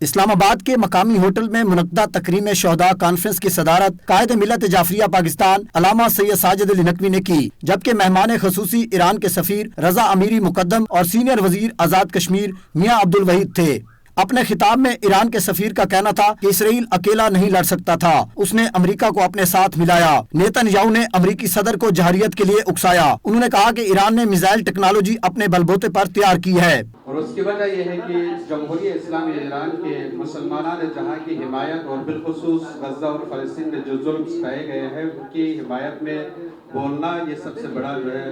اسلام آباد کے مقامی ہوٹل میں منعقدہ تقریب شہداء کانفرنس کی صدارت قائد ملت جعفریہ پاکستان علامہ سید ساجد علی نقوی نے کی، جبکہ مہمان خصوصی ایران کے سفیر رضا امیری مقدم اور سینئر وزیر آزاد کشمیر میاں عبدالوحید تھے۔ اپنے خطاب میں ایران کے سفیر کا کہنا تھا کہ اسرائیل اکیلا نہیں لڑ سکتا تھا، اس نے امریکہ کو اپنے ساتھ ملایا۔ نیتن یاہو نے امریکی صدر کو جہریت کے لیے اکسایا۔ انہوں نے کہا کہ ایران نے میزائل ٹیکنالوجی اپنے بلبوتے پر تیار کی ہے، اور اس کی وجہ یہ ہے کہ جمہوریہ اسلامی ایران کے مسلمانان جہاں کی حمایت اور بالخصوص غزہ اور فلسطین میں جو ظلم سکھائے گئے ہیں ان کی حمایت میں بولنا یہ سب سے بڑا جو ہے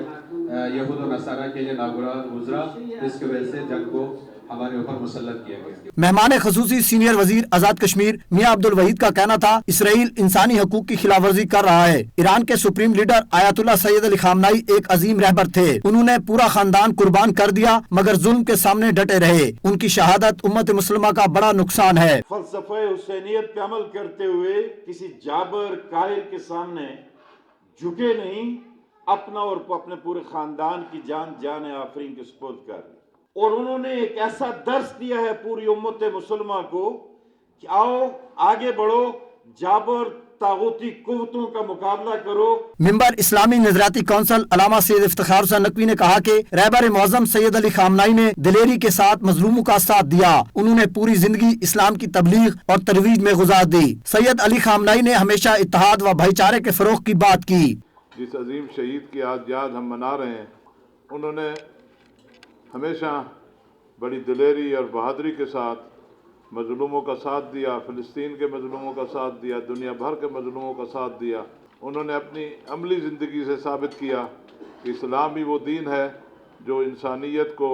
یہود و نصارہ کے لیے ناگوار گزرا، جس کی وجہ سے جنگ کو ہمارے اوپر مسلط کیا گیا۔ مہمان خصوصی سینئر وزیر آزاد کشمیر میاں عبدالوحید کا کہنا تھا اسرائیل انسانی حقوق کی خلاف ورزی کر رہا ہے۔ ایران کے سپریم لیڈر آیت اللہ سید علی خامنائی ایک عظیم رہبر تھے، انہوں نے پورا خاندان قربان کر دیا مگر ظلم کے سامنے ڈٹے رہے، ان کی شہادت امت مسلمہ کا بڑا نقصان ہے۔ فلسفہ حسینیت پہ عمل کرتے ہوئے کسی جابر قاہر کے سامنے جھکے نہیں، اپنا اور اپنے پورے خاندان کی جان آفرین کے سپرد کر، اور انہوں نے ایک ایسا درس دیا ہے پوری امت مسلمہ کو کہ آؤ آگے بڑھو، جابر طاغوتی قوتوں کا مقابلہ کرو۔ ممبر اسلامی نظریاتی کونسل علامہ سید افتخار حسین نقوی نے کہا کہ رہبر معظم سید علی خامنائی نے دلیری کے ساتھ مظلوموں کا ساتھ دیا، انہوں نے پوری زندگی اسلام کی تبلیغ اور ترویج میں گزار دی۔ سید علی خامنائی نے ہمیشہ اتحاد و بھائی چارے کے فروغ کی بات کی۔ جس عظیم شہید کی آج یاد ہم منا رہے ہیں، انہوں نے ہمیشہ بڑی دلیری اور بہادری کے ساتھ مظلوموں کا ساتھ دیا، فلسطین کے مظلوموں کا ساتھ دیا، دنیا بھر کے مظلوموں کا ساتھ دیا۔ انہوں نے اپنی عملی زندگی سے ثابت کیا کہ اسلام ہی وہ دین ہے جو انسانیت کو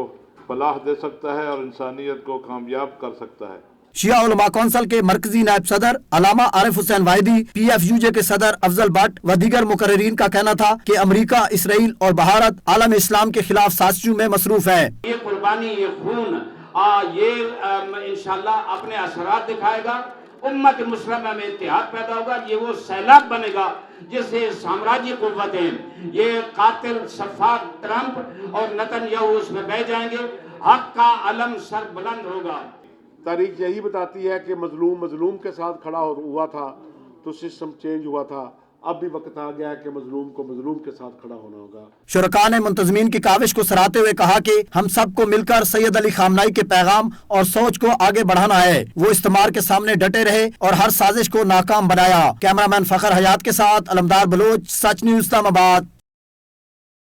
فلاح دے سکتا ہے اور انسانیت کو کامیاب کر سکتا ہے۔ شیعہ علماء کونسل کے مرکزی نائب صدر علامہ عارف حسین واحدی، پی ایف یو جے کے صدر افضل بٹ و دیگر مقررین کا کہنا تھا کہ امریکہ، اسرائیل اور بھارت عالم اسلام کے خلاف سازشوں میں مصروف ہے۔ یہ قربانی، یہ خون، یہ انشاءاللہ اپنے اثرات دکھائے گا، امت مسلمہ میں اتحاد پیدا ہوگا، یہ وہ سیلاب بنے گا جس سے سامراجی قوتیں، یہ قاتل سفاک ٹرمپ اور نتن یاہو اس میں بہ جائیں گے، حق کا علم سر بلند ہوگا۔ تاریخ یہی بتاتی ہے کہ مظلوم کے ساتھ کھڑا ہوا تھا تو سسٹم چینج ہوا تھا، اب بھی وقت آ گیا ہے کہ مظلوم کو مظلوم کے ساتھ کھڑا ہونا ہوگا۔ شرکاء نے منتظمین کی کاوش کو سراہتے ہوئے کہا کہ ہم سب کو مل کر سید علی خامنائی کے پیغام اور سوچ کو آگے بڑھانا ہے۔ وہ استعمار کے سامنے ڈٹے رہے اور ہر سازش کو ناکام بنایا۔ کیمرہ مین فخر حیات کے ساتھ علمدار بلوچ، سچ نیوز اسلام آباد۔